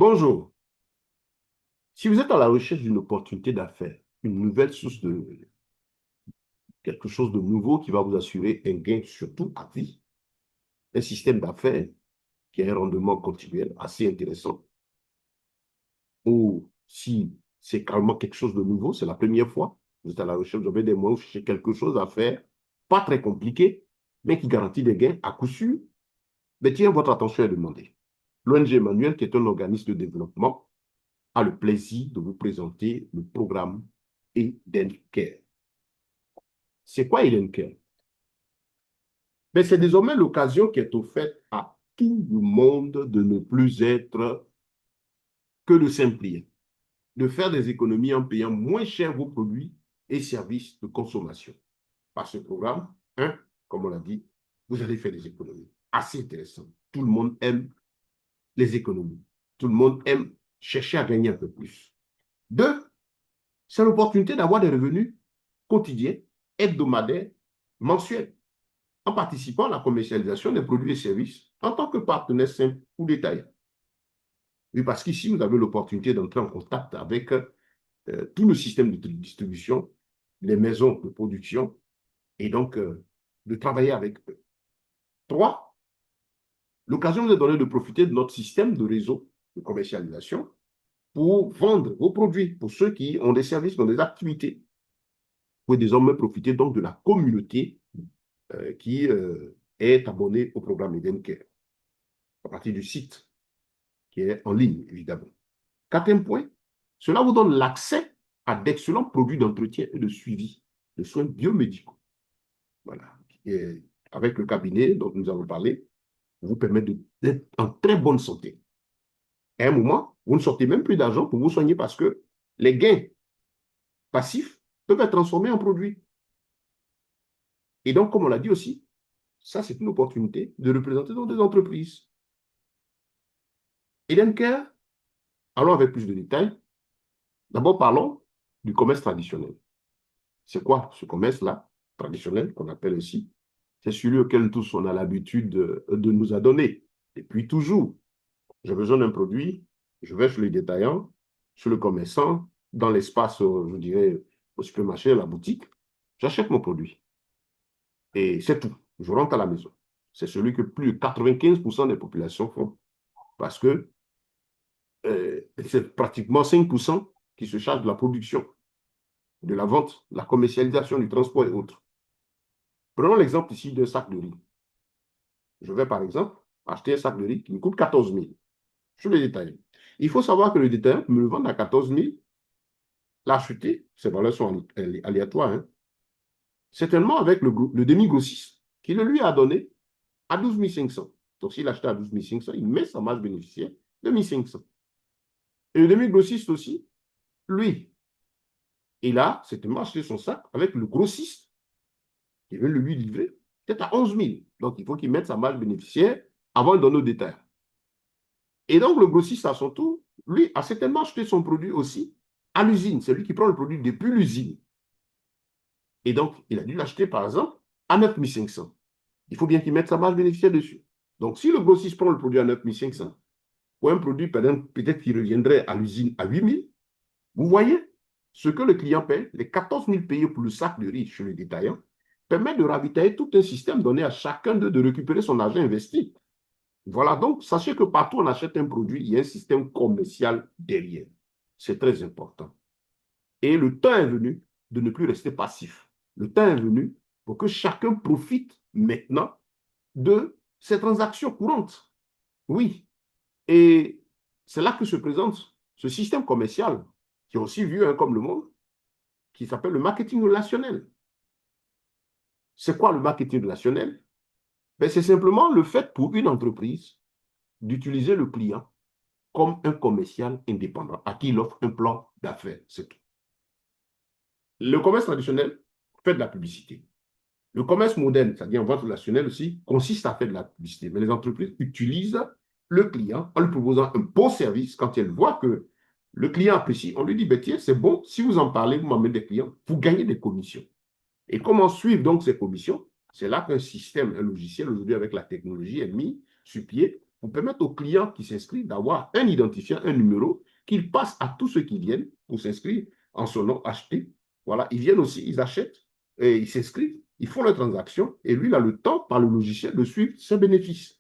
Bonjour. Si vous êtes à la recherche d'une opportunité d'affaires, une nouvelle source de quelque chose de nouveau qui va vous assurer un gain surtout à vie, un système d'affaires qui a un rendement continuel assez intéressant, ou si c'est carrément quelque chose de nouveau, c'est la première fois, vous êtes à la recherche, vous avez des moyens, vous cherchez quelque chose à faire, pas très compliqué, mais qui garantit des gains à coup sûr, mais tiens, votre attention est demandée. L'ONG Emmanuel, qui est un organisme de développement, a le plaisir de vous présenter le programme Eden Care. C'est quoi Eden Care? Mais c'est désormais l'occasion qui est offerte à tout le monde de ne plus être que le simple client, de faire des économies en payant moins cher vos produits et services de consommation. Par ce programme, comme on l'a dit, vous allez faire des économies. Assez intéressant. Tout le monde aime les économies. Tout le monde aime chercher à gagner un peu plus. Deux, c'est l'opportunité d'avoir des revenus quotidiens, hebdomadaires, mensuels, en participant à la commercialisation des produits et services en tant que partenaire simple ou détaillant. Oui, parce qu'ici, vous avez l'opportunité d'entrer en contact avec tout le système de distribution, les maisons de production, et donc de travailler avec eux. Trois, l'occasion vous est donnée de profiter de notre système de réseau de commercialisation pour vendre vos produits, pour ceux qui ont des services dans des activités. Vous pouvez désormais profiter donc de la communauté qui est abonnée au programme Eden Care, à partir du site qui est en ligne, évidemment. Quatrième point, cela vous donne l'accès à d'excellents produits d'entretien et de suivi de soins biomédicaux. Voilà. Et avec le cabinet dont nous avons parlé, vous permet d'être en très bonne santé. À un moment, vous ne sortez même plus d'argent pour vous soigner parce que les gains passifs peuvent être transformés en produits. Et donc, comme on l'a dit aussi, ça, c'est une opportunité de représenter dans des entreprises. Eden Care, allons avec plus de détails. D'abord, parlons du commerce traditionnel. C'est quoi ce commerce-là, traditionnel, qu'on appelle ainsi? C'est celui auquel tous on a l'habitude de nous adonner. Depuis toujours, j'ai besoin d'un produit, je vais chez le détaillant, chez le commerçant, dans l'espace, je dirais, au supermarché, à la boutique, j'achète mon produit. Et c'est tout. Je rentre à la maison. C'est celui que plus de 95% des populations font. Parce que c'est pratiquement 5% qui se chargent de la production, de la vente, de la commercialisation, du transport et autres. Prenons l'exemple ici d'un sac de riz. Je vais, par exemple, acheter un sac de riz qui me coûte 14 000. Je le détaille. Il faut savoir que le détaillant me le vend à 14 000. L'acheter, ces valeurs sont aléatoires, hein. Certainement avec le demi-grossiste qui le lui a donné à 12 500. Donc, s'il achetait à 12 500, il met sa marge bénéficiaire de 1 500. Et le demi-grossiste aussi, lui, il a certainement acheté son sac avec le grossiste qui veut le lui livrer, peut-être à 11 000. Donc, il faut qu'il mette sa marge bénéficiaire avant de donner au détail. Et donc, le grossiste, à son tour, lui, a certainement acheté son produit aussi à l'usine. C'est lui qui prend le produit depuis l'usine. Et donc, il a dû l'acheter, par exemple, à 9 500. Il faut bien qu'il mette sa marge bénéficiaire dessus. Donc, si le grossiste prend le produit à 9 500, pour un produit peut-être qui reviendrait à l'usine à 8 000, vous voyez ce que le client paie, les 14 000 payés pour le sac de riz chez le détaillant, permet de ravitailler tout un système donné à chacun d'eux de récupérer son argent investi. Voilà, donc sachez que partout où on achète un produit, il y a un système commercial derrière. C'est très important. Et le temps est venu de ne plus rester passif. Le temps est venu pour que chacun profite maintenant de ces transactions courantes. Oui. Et c'est là que se présente ce système commercial, qui est aussi vu comme le monde, qui s'appelle le marketing relationnel. C'est quoi le marketing relationnel? Ben, c'est simplement le fait pour une entreprise d'utiliser le client comme un commercial indépendant à qui il offre un plan d'affaires. C'est tout. Le commerce traditionnel fait de la publicité. Le commerce moderne, c'est-à-dire en vente relationnelle aussi, consiste à faire de la publicité. Mais les entreprises utilisent le client en lui proposant un bon service. Quand elles voient que le client apprécie, on lui dit, ben, tiens, c'est bon, si vous en parlez, vous m'amenez des clients, vous gagnez des commissions. Et comment suivre donc ces commissions? C'est là qu'un système, un logiciel, aujourd'hui avec la technologie, est mis sur pied pour permettre aux clients qui s'inscrivent d'avoir un identifiant, un numéro, qu'ils passent à tous ceux qui viennent pour s'inscrire en son nom, acheter. Voilà, ils viennent aussi, ils achètent, et ils s'inscrivent, ils font leurs transactions, et lui, il a le temps, par le logiciel, de suivre ses bénéfices.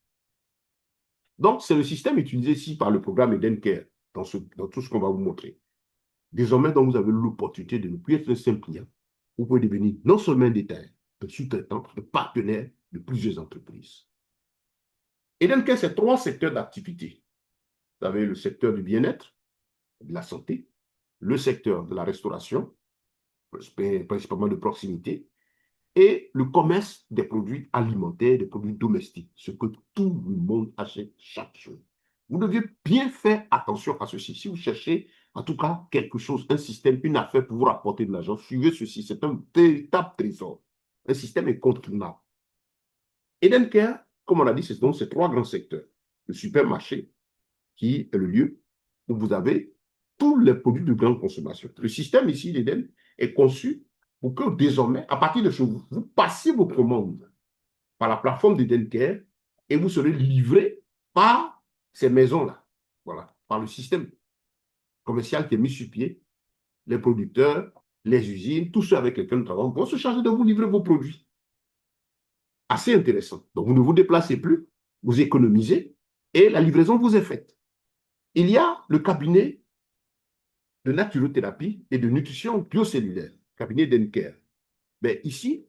Donc, c'est le système utilisé ici par le programme Edencare, dans tout ce qu'on va vous montrer. Désormais, donc, vous avez l'opportunité de ne plus être un simple client. Vous pouvez devenir non seulement un détaillant, un sous-traitant, un partenaire de plusieurs entreprises. Edencare, c'est 3 secteurs d'activité. Vous avez le secteur du bien-être, de la santé, le secteur de la restauration, principalement de proximité, et le commerce des produits alimentaires, des produits domestiques, ce que tout le monde achète chaque jour. Vous devez bien faire attention à ceci. Si vous cherchez, en tout cas, quelque chose, un système, une affaire pour vous rapporter de l'argent, suivez ceci. C'est un véritable trésor. Un système incontournable. Edencare, comme on l'a dit, c'est donc ces 3 grands secteurs. Le supermarché, qui est le lieu où vous avez tous les produits de grande consommation. Le système ici d'Eden est conçu pour que désormais, à partir de chez vous, vous passiez vos commandes par la plateforme d'Edencare et vous serez livré par ces maisons-là. Voilà, par le système commercial qui est mis sur pied. Les producteurs, les usines, tous ceux avec lesquels nous travaillons vont se charger de vous livrer vos produits. Assez intéressant. Donc, vous ne vous déplacez plus, vous économisez et la livraison vous est faite. Il y a le cabinet de naturothérapie et de nutrition biocellulaire, cabinet d'Edencare. Mais ici,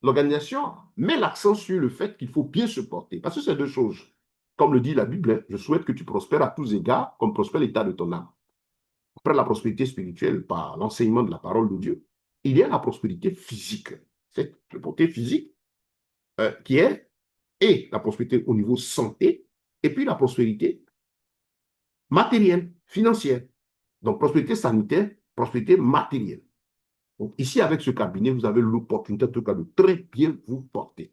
l'organisation met l'accent sur le fait qu'il faut bien se porter. Parce que c'est 2 choses. Comme le dit la Bible, je souhaite que tu prospères à tous égards, comme prospère l'état de ton âme. Après la prospérité spirituelle par l'enseignement de la parole de Dieu, il y a la prospérité physique. Cette prospérité physique qui est et la prospérité au niveau santé, et puis la prospérité matérielle, financière. Donc, prospérité sanitaire, prospérité matérielle. Donc, ici, avec ce cabinet, vous avez l'opportunité, en tout cas, de très bien vous porter.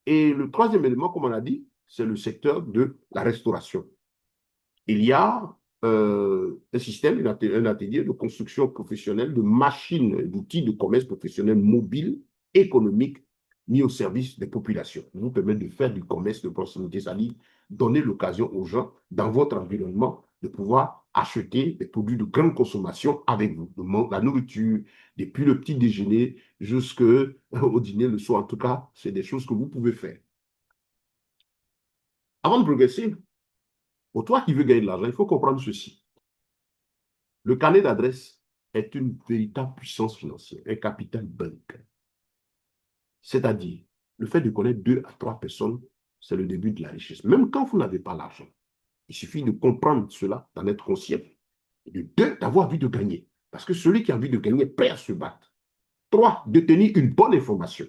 Et le 3e élément, comme on l'a dit, c'est le secteur de la restauration. Il y a un système, un atelier de construction professionnelle de machines, d'outils de commerce professionnel mobile, économique, mis au service des populations. Vous permet de faire du commerce de proximité, c'est-à-dire donner l'occasion aux gens, dans votre environnement, de pouvoir acheter des produits de grande consommation avec vous. La nourriture, depuis le petit déjeuner jusqu'au dîner, le soir. En tout cas, c'est des choses que vous pouvez faire. Avant de progresser, pour toi qui veux gagner de l'argent, il faut comprendre ceci. Le carnet d'adresse est une véritable puissance financière, un capital bancaire. C'est-à-dire, le fait de connaître 2 à 3 personnes, c'est le début de la richesse. Même quand vous n'avez pas l'argent, il suffit de comprendre cela, d'en être conscient. Et de 2, d'avoir envie de gagner. Parce que celui qui a envie de gagner est prêt à se battre. 3, de tenir une bonne information.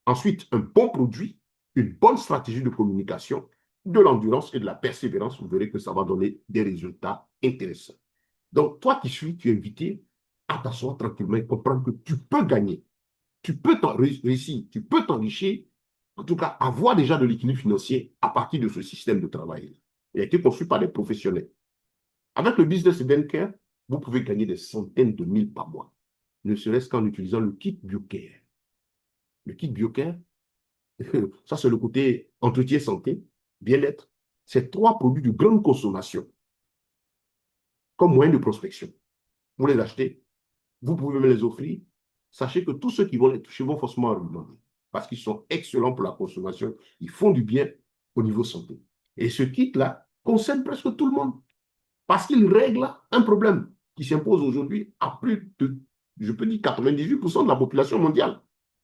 Ensuite, un bon produit, une bonne stratégie de communication, de l'endurance et de la persévérance. Vous verrez que ça va donner des résultats intéressants. Donc, toi qui suis, tu es invité à t'asseoir tranquillement et comprendre que tu peux gagner. Tu peux réussir, tu peux t'enrichir, en tout cas, avoir déjà de l'équilibre financier à partir de ce système de travail. Il a été conçu par des professionnels. Avec le business Edencare, vous pouvez gagner des centaines de mille par mois, ne serait-ce qu'en utilisant le kit BioCare. Le kit BioCare, ça c'est le côté entretien santé, bien-être. C'est 3 produits de grande consommation comme moyen de prospection. Vous les achetez, vous pouvez me les offrir. Sachez que tous ceux qui vont les toucher vont forcément en demander parce qu'ils sont excellents pour la consommation. Ils font du bien au niveau santé. Et ce kit-là concerne presque tout le monde parce qu'il règle un problème qui s'impose aujourd'hui à plus de, je peux dire, 98% de la population mondiale.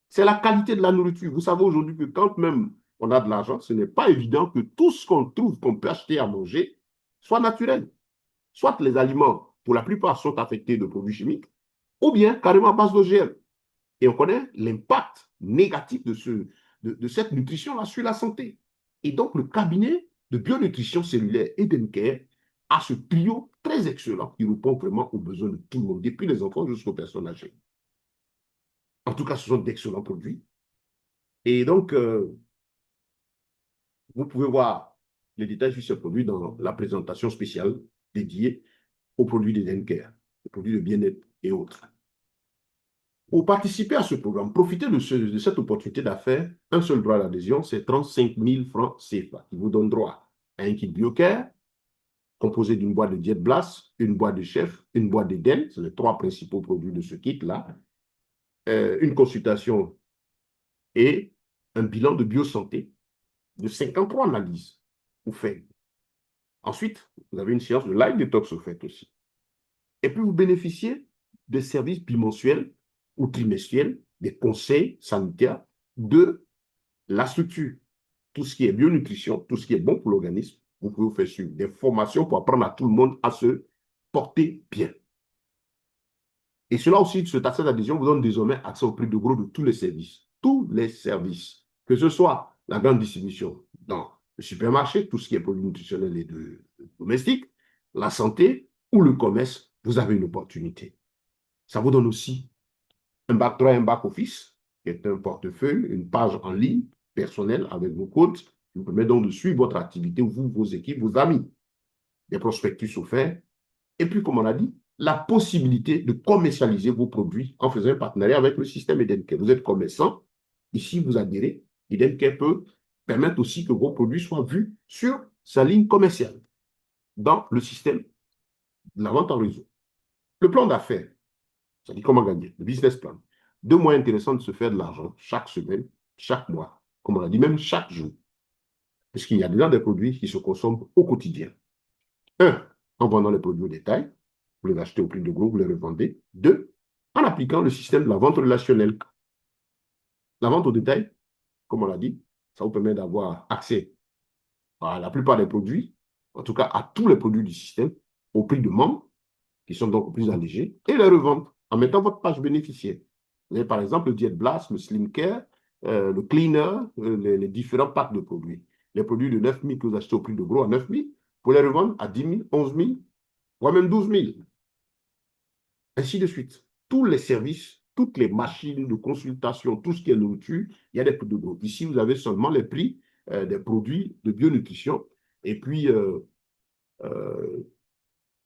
C'est la qualité de la nourriture. Vous savez aujourd'hui que quand même on a de l'argent, ce n'est pas évident que tout ce qu'on trouve, qu'on peut acheter à manger, soit naturel. Soit les aliments, pour la plupart, sont affectés de produits chimiques, ou bien carrément à base d'OGM. Et on connaît l'impact négatif de cette nutrition-là sur la santé. Et donc, le cabinet de bionutrition cellulaire Edencare a ce trio très excellent qui répond vraiment aux besoins de tout le monde, depuis les enfants jusqu'aux personnes âgées. En tout cas, ce sont d'excellents produits. Et donc, vous pouvez voir les détails sur ces produits dans la présentation spéciale dédiée aux produits d'Edencare, les produits de bien-être et autres. Pour participer à ce programme, profitez de cette opportunité d'affaires. Un seul droit d'adhésion, c'est 35 000 francs CFA qui vous donne droit un kit BioCare, composé d'une boîte de Diet Blast, une boîte de Chef, une boîte d'Eden, c'est les trois principaux produits de ce kit-là, une consultation et un bilan de biosanté de 53 analyses vous faites. Ensuite, vous avez une séance de live detox au fait aussi. Et puis, vous bénéficiez des services bimensuels ou trimestriels, des conseils sanitaires de la structure. Tout ce qui est bionutrition, tout ce qui est bon pour l'organisme, vous pouvez vous faire suivre des formations pour apprendre à tout le monde à se porter bien. Et cela aussi, cette adhésion vous donne désormais accès au prix de gros de tous les services. Tous les services. Que ce soit la grande distribution dans le supermarché, tout ce qui est produits nutritionnels et domestiques, la santé ou le commerce, vous avez une opportunité. Ça vous donne aussi un back 3, un back office, qui est un portefeuille, une page en ligne personnelle avec vos codes, qui vous permet donc de suivre votre activité, vous, vos équipes, vos amis. Des prospectus offerts. Et puis, comme on a dit, la possibilité de commercialiser vos produits en faisant un partenariat avec le système Edencare. Vous êtes commerçant, ici vous adhérez, Edencare peut permettre aussi que vos produits soient vus sur sa ligne commerciale dans le système de la vente en réseau. Le plan d'affaires, ça dit comment gagner, le business plan. Deux moyens intéressants de se faire de l'argent chaque semaine, chaque mois, comme on a dit, même chaque jour. Puisqu'il y a déjà des produits qui se consomment au quotidien. Un, en vendant les produits au détail, vous les achetez au prix de gros, vous les revendez. Deux, en appliquant le système de la vente relationnelle. La vente au détail, comme on l'a dit, ça vous permet d'avoir accès à la plupart des produits, en tout cas à tous les produits du système, au prix de membre, qui sont donc plus allégés, et les revendre en mettant votre page bénéficiaire. Vous avez par exemple le Diet Blast, le Slim Care, le Cleaner, les différents packs de produits. Les produits de 9 000 que vous achetez au prix de gros à 9 000, vous les revendre à 10 000, 11 000, voire même 12 000. Ainsi de suite. Tous les services, toutes les machines de consultation, tout ce qui est nourriture, il y a des prix de gros. Ici, vous avez seulement les prix des produits de bionutrition. Et puis,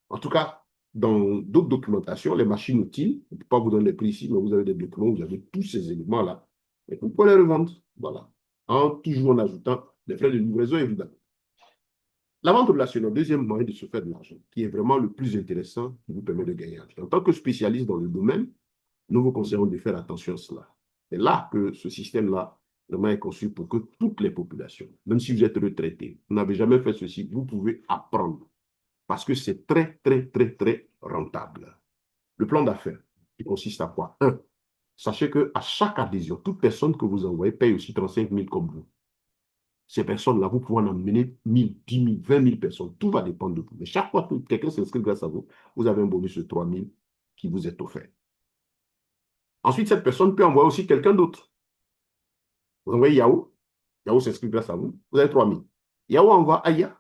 en tout cas, dans d'autres documentations, les machines utiles, je ne peux pas vous donner les prix ici, mais vous avez des documents, vous avez tous ces éléments-là. Et vous pouvez les revendre. Voilà. Toujours en ajoutant des frais de livraison, évidemment. La vente relationnelle, deuxième moyen de se faire de l'argent, qui est vraiment le plus intéressant, qui vous permet de gagner. En tant que spécialiste dans le domaine, nous vous conseillons de faire attention à cela. C'est là que ce système-là vraiment est conçu pour que toutes les populations, même si vous êtes retraité, vous n'avez jamais fait ceci, vous pouvez apprendre. Parce que c'est très, très, très, très rentable. Le plan d'affaires, qui consiste à quoi? Un, sachez qu'à chaque adhésion, toute personne que vous envoyez paye aussi 35 000 comme vous. Ces personnes-là, vous pouvez en emmener 1000, 10 000, 20 000 personnes. Tout va dépendre de vous. Mais chaque fois que quelqu'un s'inscrit grâce à vous, vous avez un bonus de 3 000 qui vous est offert. Ensuite, cette personne peut envoyer aussi quelqu'un d'autre. Vous envoyez Yahoo, Yahoo s'inscrit grâce à vous, vous avez 3 000. Yahoo envoie Aya,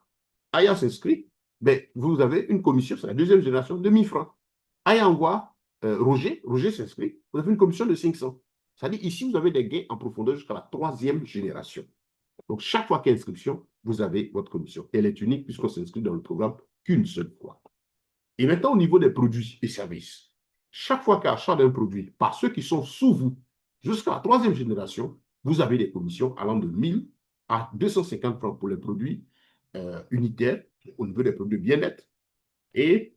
Aya s'inscrit, ben, vous avez une commission, c'est la deuxième génération, de 1 000 francs. Aya envoie Roger, Roger s'inscrit, vous avez une commission de 500. C'est-à-dire ici, vous avez des gains en profondeur jusqu'à la troisième génération. Donc, chaque fois qu'il y a inscription, vous avez votre commission. Elle est unique puisqu'on s'inscrit dans le programme qu'une seule fois. Et maintenant, au niveau des produits et services, chaque fois qu'à achat d'un produit, par ceux qui sont sous vous, jusqu'à la troisième génération, vous avez des commissions allant de 1 000 à 250 francs pour les produits unitaires, au niveau des produits bien-être. Et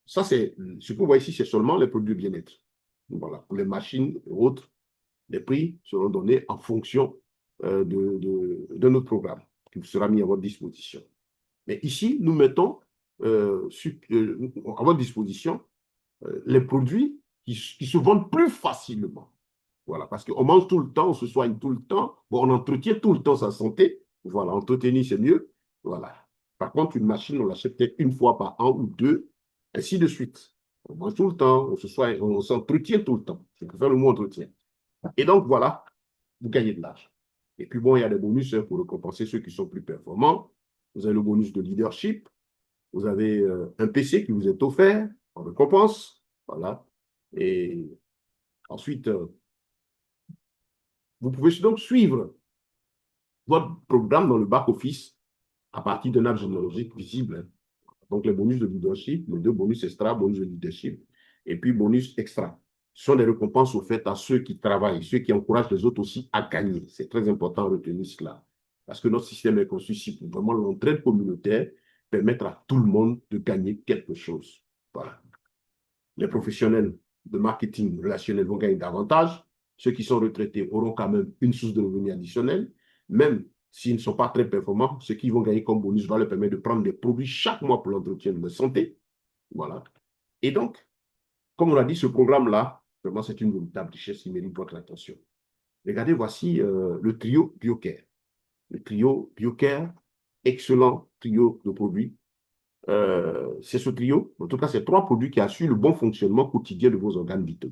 ça, c'est ce que vous voyez ici, c'est seulement les produits bien-être. Voilà, pour les machines et autres, les prix seront donnés en fonction de notre programme qui sera mis à votre disposition. Mais ici, nous mettons à votre disposition les produits qui se vendent plus facilement. Voilà, parce qu'on mange tout le temps, on se soigne tout le temps, bon, on entretient tout le temps sa santé. Voilà, entretenir, c'est mieux. Voilà. Par contre, une machine, on l'achète peut-être une fois par an ou deux, ainsi de suite. On mange tout le temps, on se soigne, on s'entretient tout le temps. Je préfère le mot entretien. Et donc, voilà, vous gagnez de l'argent. Et puis, bon, il y a des bonus pour récompenser ceux qui sont plus performants. Vous avez le bonus de leadership. Vous avez un PC qui vous est offert en récompense. Voilà. Et ensuite, vous pouvez donc suivre votre programme dans le back-office à partir d'un arbre généalogique visible. Donc, les bonus de leadership, les deux bonus extra, bonus de leadership, et puis bonus extra. Ce sont des récompenses offertes à ceux qui travaillent, ceux qui encouragent les autres aussi à gagner. C'est très important de retenir cela. Parce que notre système est conçu ici pour vraiment l'entraide communautaire, permettre à tout le monde de gagner quelque chose. Voilà. Les professionnels de marketing relationnel vont gagner davantage. Ceux qui sont retraités auront quand même une source de revenus additionnelle. Même s'ils ne sont pas très performants, ce qu'ils vont gagner comme bonus va leur permettre de prendre des produits chaque mois pour l'entretien de leur santé. Voilà. Et donc, comme on l'a dit, ce programme-là, vraiment, c'est une véritable richesse qui mérite votre attention. Regardez, voici le trio BioCare. Le trio BioCare, excellent trio de produits. C'est ce trio, en tout cas, c'est trois produits qui assurent le bon fonctionnement quotidien de vos organes vitaux.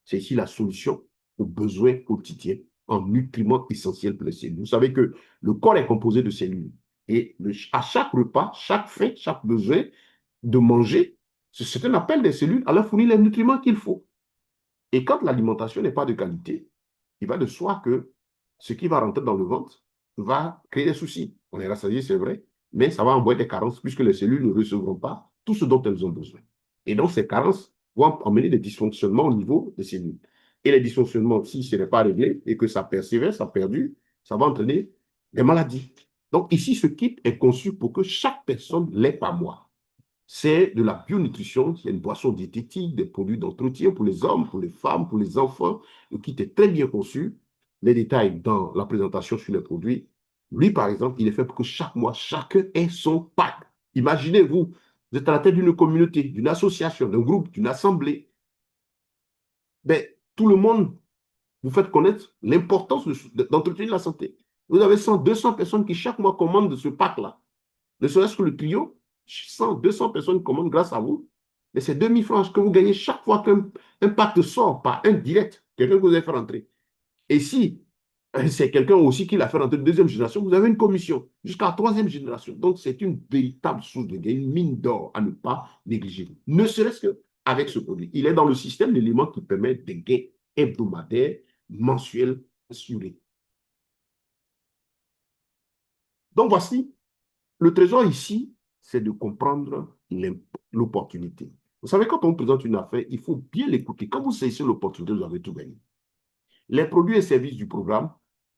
C'est ici la solution aux besoins quotidiens en nutriments essentiels pour les cellules. Vous savez que le corps est composé de cellules. Et à chaque repas, chaque faim, chaque besoin de manger, c'est un appel des cellules à leur fournir les nutriments qu'il faut. Et quand l'alimentation n'est pas de qualité, il va de soi que ce qui va rentrer dans le ventre va créer des soucis. On est rassasié, c'est vrai, mais ça va envoyer des carences puisque les cellules ne recevront pas tout ce dont elles ont besoin. Et donc, ces carences vont amener des dysfonctionnements au niveau des cellules. Et les dysfonctionnements, si ce n'est pas réglé et que ça persévère, ça perdure, ça va entraîner des maladies. Donc, ici, ce kit est conçu pour que chaque personne l'ait par mois. C'est de la bionutrition, c'est une boisson diététique, des produits d'entretien pour les hommes, pour les femmes, pour les enfants. Le kit est très bien conçu. Les détails dans la présentation sur les produits. Lui, par exemple, il est fait pour que chaque mois, chacun ait son pack. Imaginez-vous, vous êtes à la tête d'une communauté, d'une association, d'un groupe, d'une assemblée. Ben, tout le monde, vous faites connaître l'importance d'entretenir la santé. Vous avez 100, 200 personnes qui chaque mois commandent de ce pack-là. Ne serait-ce que le trio, 100, 200 personnes commandent grâce à vous. Mais c'est 2000 francs que vous gagnez chaque fois qu'un pacte sort par un direct, quelqu'un que vous avez fait rentrer. Et si c'est quelqu'un aussi qui l'a fait rentrer de deuxième génération, vous avez une commission jusqu'à la troisième génération. Donc, c'est une véritable source de gain, une mine d'or à ne pas négliger. Ne serait-ce qu'avec ce produit. Il est dans le système d'éléments qui permettent des gains hebdomadaires, mensuels, assurés. Donc, voici le trésor ici, c'est de comprendre l'opportunité. Vous savez, quand on présente une affaire, il faut bien l'écouter. Quand vous saisissez l'opportunité, vous avez tout gagné. Les produits et services du programme,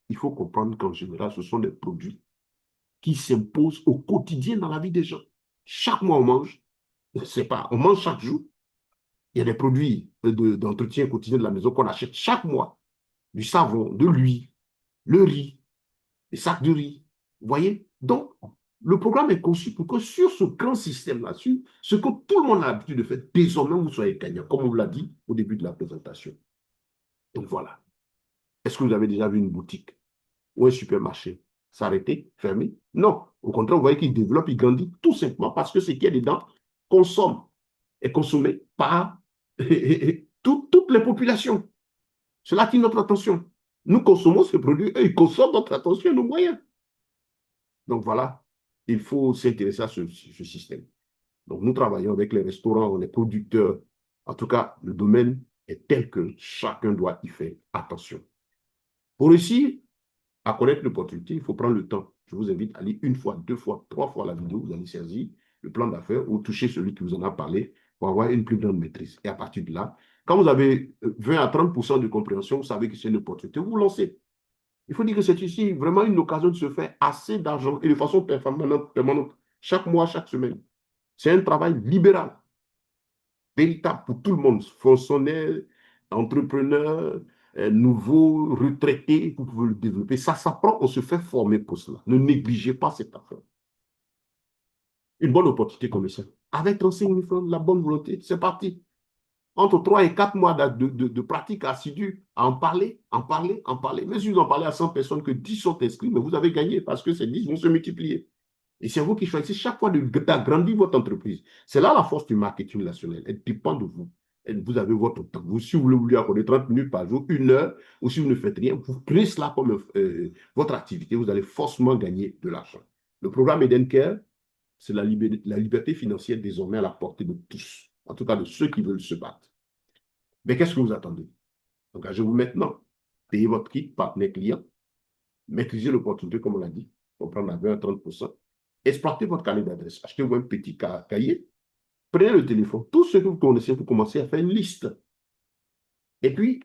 il faut comprendre qu'en général, ce sont des produits qui s'imposent au quotidien dans la vie des gens. Chaque mois, on mange, c'est pas, on mange chaque jour. Il y a des produits d'entretien quotidien de la maison qu'on achète chaque mois. Du savon, de l'huile, le riz, des sacs de riz. Vous voyez? Donc, le programme est conçu pour que sur ce grand système là-dessus, ce que tout le monde a l'habitude de faire, désormais vous soyez gagnant, comme on vous l'a dit au début de la présentation. Donc voilà. Est-ce que vous avez déjà vu une boutique ou un supermarché s'arrêter, fermer? Non. Au contraire, vous voyez qu'il développe, il grandit tout simplement parce que ce qui est dedans consomme, est consommé par toutes les populations. Cela attire notre attention. Nous consommons ce produit, eux, ils consomment notre attention et nos moyens. Donc voilà, il faut s'intéresser à ce système. Donc nous travaillons avec les restaurants, les producteurs. En tout cas, le domaine est tel que chacun doit y faire attention. Pour réussir à connaître l'opportunité, il faut prendre le temps. Je vous invite à lire une fois, deux fois, trois fois la vidéo, vous allez saisir le plan d'affaires ou toucher celui qui vous en a parlé pour avoir une plus grande maîtrise. Et à partir de là, quand vous avez 20 à 30% de compréhension, vous savez que c'est une opportunité, vous vous lancez. Il faut dire que c'est ici vraiment une occasion de se faire assez d'argent et de façon permanente, chaque mois, chaque semaine. C'est un travail libéral, véritable pour tout le monde, fonctionnaire, entrepreneur, nouveau, retraité, vous pouvez le développer. Ça s'apprend, on se fait former pour cela. Ne négligez pas cette affaire. Une bonne opportunité commerciale. Avec 35 000 francs, la bonne volonté, c'est parti. Entre 3 et 4 mois de pratique assidue, à en parler, en parler, en parler. Mais si vous en parlez à 100 personnes, que 10 sont inscrits, mais vous avez gagné parce que ces 10 vont se multiplier. Et c'est vous qui choisissez chaque fois d'agrandir votre entreprise. C'est là la force du marketing national. Elle dépend de vous. Vous avez votre temps. Vous, si vous voulez accorder 30 minutes par jour, une heure, ou si vous ne faites rien, vous prenez cela comme votre activité, vous allez forcément gagner de l'argent. Le programme Eden Care, c'est la liberté financière désormais à la portée de tous, en tout cas de ceux qui veulent se battre. Mais qu'est-ce que vous attendez? Engagez-vous maintenant. Payez votre kit, partenaire client. Maîtrisez l'opportunité, comme on l'a dit. Comprendre à 20 à 30%. Exploitez votre carnet d'adresse. Achetez-vous un petit cahier. Prenez le téléphone. Tout ce que vous connaissez, vous commencez à faire une liste. Et puis,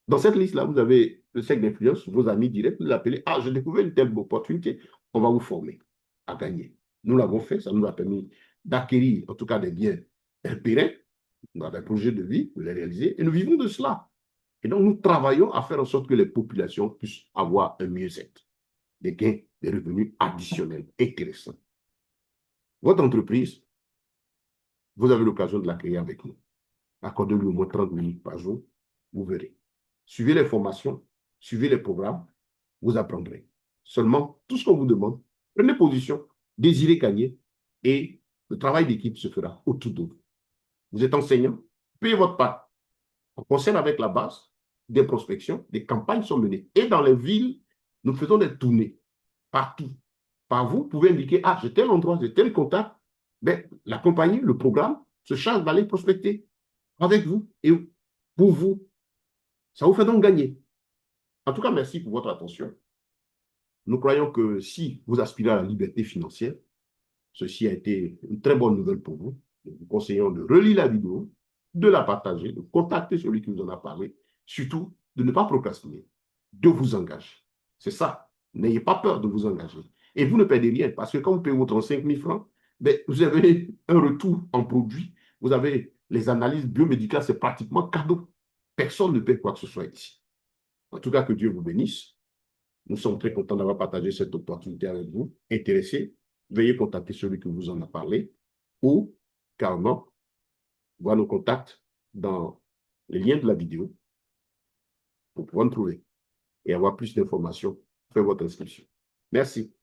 Dans cette liste-là, vous avez le cercle d'influence, vos amis directs, vous appelez, ah, j'ai découvert une telle opportunité, on va vous former à gagner. Nous l'avons fait, ça nous a permis d'acquérir, en tout cas, des biens pérennes, dans des projets de vie, de les réaliser, et nous vivons de cela. Et donc, nous travaillons à faire en sorte que les populations puissent avoir un mieux-être, des gains, des revenus additionnels intéressants. Votre entreprise, vous avez l'occasion de la créer avec nous. Accordez-lui au moins 30 minutes par jour, vous verrez. Suivez les formations, suivez les programmes, vous apprendrez. Seulement, tout ce qu'on vous demande, prenez position, désirez gagner et le travail d'équipe se fera autour de vous. Vous êtes enseignant, payez votre part. On concerne avec la base des prospections, des campagnes sont menées. Et dans les villes, nous faisons des tournées partout. Par vous, vous pouvez indiquer, ah, j'ai tel endroit, j'ai tel contact. Mais la compagnie, le programme, se charge d'aller prospecter avec vous et pour vous. Ça vous fait donc gagner. En tout cas, merci pour votre attention. Nous croyons que si vous aspirez à la liberté financière, ceci a été une très bonne nouvelle pour vous. Nous vous conseillons de relire la vidéo, de la partager, de contacter celui qui vous en a parlé, surtout de ne pas procrastiner, de vous engager. C'est ça. N'ayez pas peur de vous engager. Et vous ne perdez rien parce que quand vous payez votre 5 000 francs, ben, vous avez un retour en produit. Vous avez les analyses biomédicales, c'est pratiquement cadeau. Personne ne paie quoi que ce soit ici. En tout cas, que Dieu vous bénisse. Nous sommes très contents d'avoir partagé cette opportunité avec vous. Intéressés, veuillez contacter celui qui vous en a parlé ou carrément voir nos contacts dans les liens de la vidéo pour pouvoir nous trouver et avoir plus d'informations. Faites votre inscription. Merci.